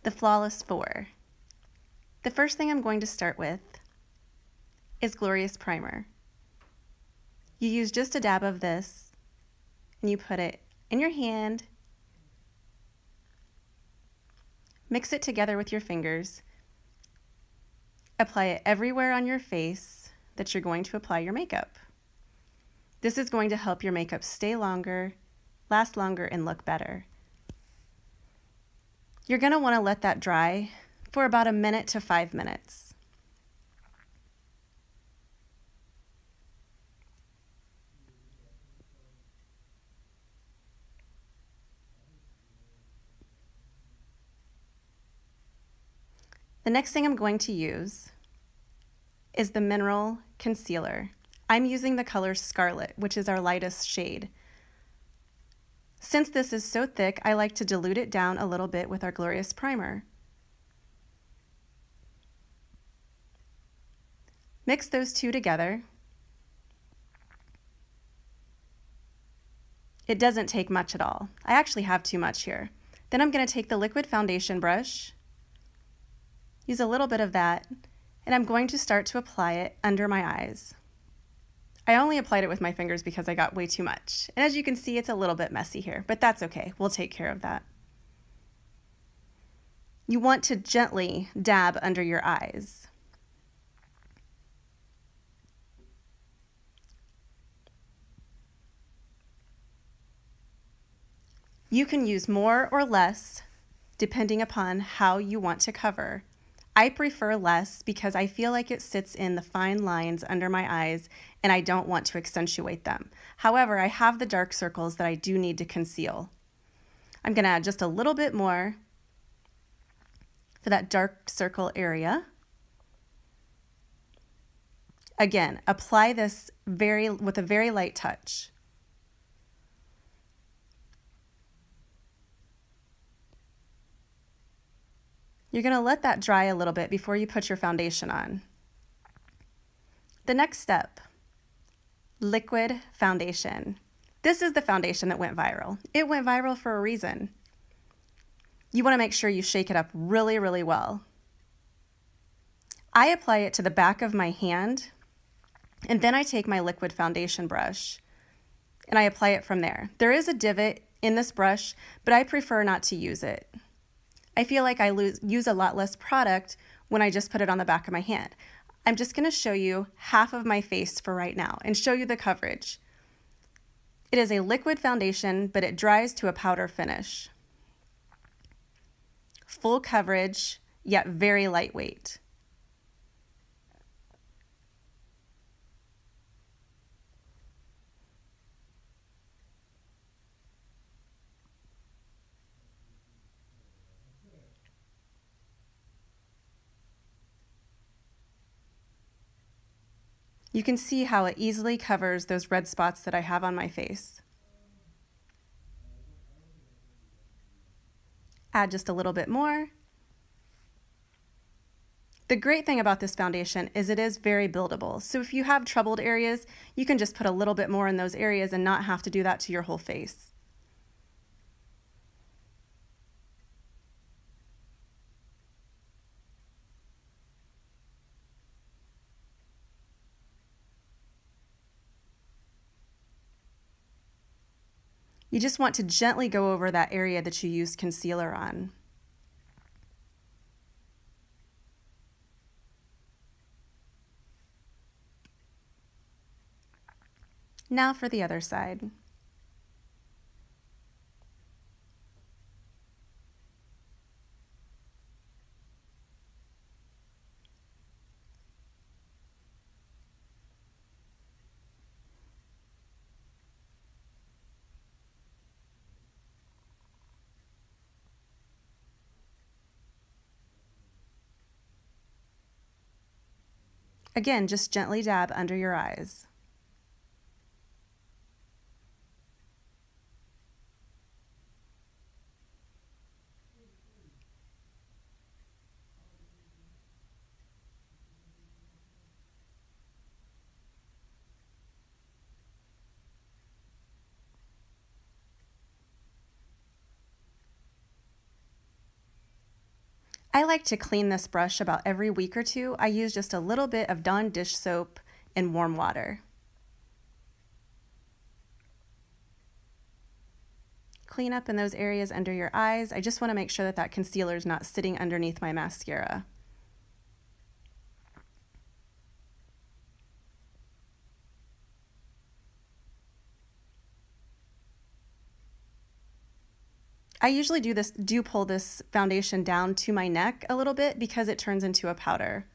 The Flawless 4. The first thing I'm going to start with is Glorious Primer. You use just a dab of this and you put it in your hand, mix it together with your fingers, apply it everywhere on your face that you're going to apply your makeup. This is going to help your makeup stay longer, last longer, and look better. You're going to want to let that dry for about 1 minute to 5 minutes. The next thing I'm going to use is the Mineral Concealer. I'm using the color Scarlet, which is our lightest shade. Since this is so thick, I like to dilute it down a little bit with our Glorious Primer. Mix those two together. It doesn't take much at all. I actually have too much here. Then I'm going to take the liquid foundation brush, use a little bit of that, and I'm going to start to apply it under my eyes. I only applied it with my fingers because I got way too much. And as you can see, it's a little bit messy here, but that's okay. We'll take care of that. You want to gently dab under your eyes. You can use more or less depending upon how you want to cover. I prefer less because I feel like it sits in the fine lines under my eyes and I don't want to accentuate them. However, I have the dark circles that I do need to conceal. I'm going to add just a little bit more for that dark circle area. Again, apply this with a very light touch. You're going to let that dry a little bit before you put your foundation on. The next step, liquid foundation. This is the foundation that went viral. It went viral for a reason. You want to make sure you shake it up really, really well. I apply it to the back of my hand, and then I take my liquid foundation brush and I apply it from there. There is a divot in this brush, but I prefer not to use it. I feel like I use a lot less product when I just put it on the back of my hand. I'm just going to show you half of my face for right now and show you the coverage. It is a liquid foundation, but it dries to a powder finish. Full coverage, yet very lightweight. You can see how it easily covers those red spots that I have on my face. Add just a little bit more. The great thing about this foundation is it is very buildable. So if you have troubled areas, you can just put a little bit more in those areas and not have to do that to your whole face. You just want to gently go over that area that you used concealer on. Now for the other side. Again, just gently dab under your eyes. I like to clean this brush about every week or two. I use just a little bit of Dawn dish soap and warm water. Clean up in those areas under your eyes. I just want to make sure that that concealer is not sitting underneath my mascara. I usually do pull this foundation down to my neck a little bit because it turns into a powder.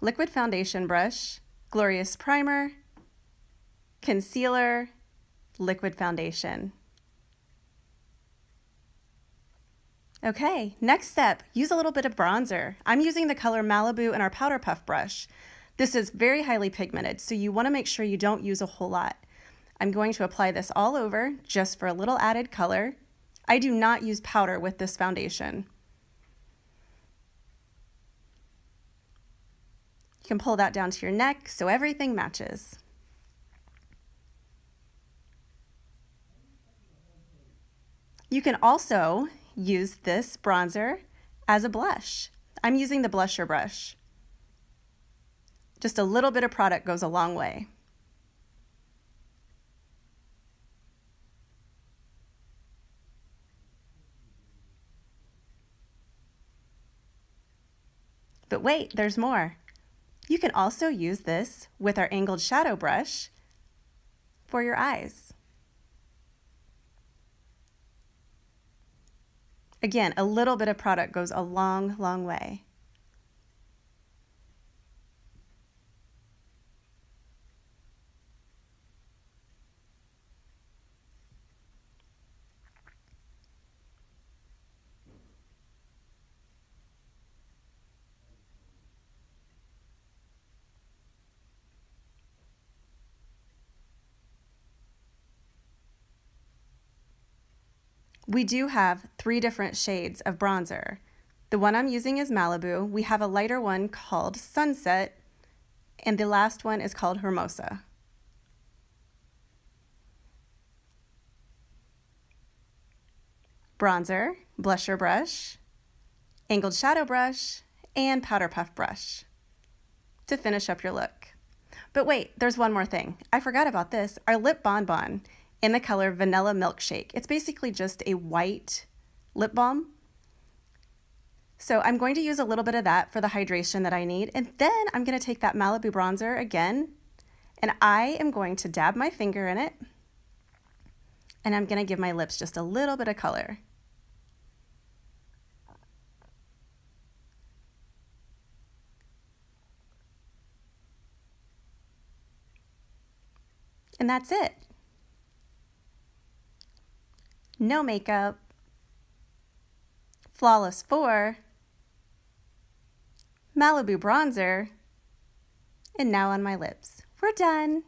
Liquid foundation brush, Glorious primer, concealer, liquid foundation. Okay, next step, use a little bit of bronzer. I'm using the color Malibu in our Powder Puff brush. This is very highly pigmented, so you want to make sure you don't use a whole lot. I'm going to apply this all over just for a little added color. I do not use powder with this foundation. You can pull that down to your neck so everything matches. You can also use this bronzer as a blush. I'm using the blusher brush. Just a little bit of product goes a long way. But wait, there's more. You can also use this with our angled shadow brush for your eyes. Again, a little bit of product goes a long, long way. We do have 3 different shades of bronzer. The one I'm using is Malibu. We have a lighter one called Sunset, and the last one is called Hermosa. Bronzer, blusher brush, angled shadow brush, and powder puff brush to finish up your look. But wait, there's one more thing. I forgot about this. Our lip bonbon in the color Vanilla Milkshake. It's basically just a white lip balm. So I'm going to use a little bit of that for the hydration that I need. And then I'm going to take that Malibu bronzer again, and I am going to dab my finger in it. And I'm going to give my lips just a little bit of color. And that's it. No makeup, Flawless 4, Malibu bronzer, and now on my lips. We're done.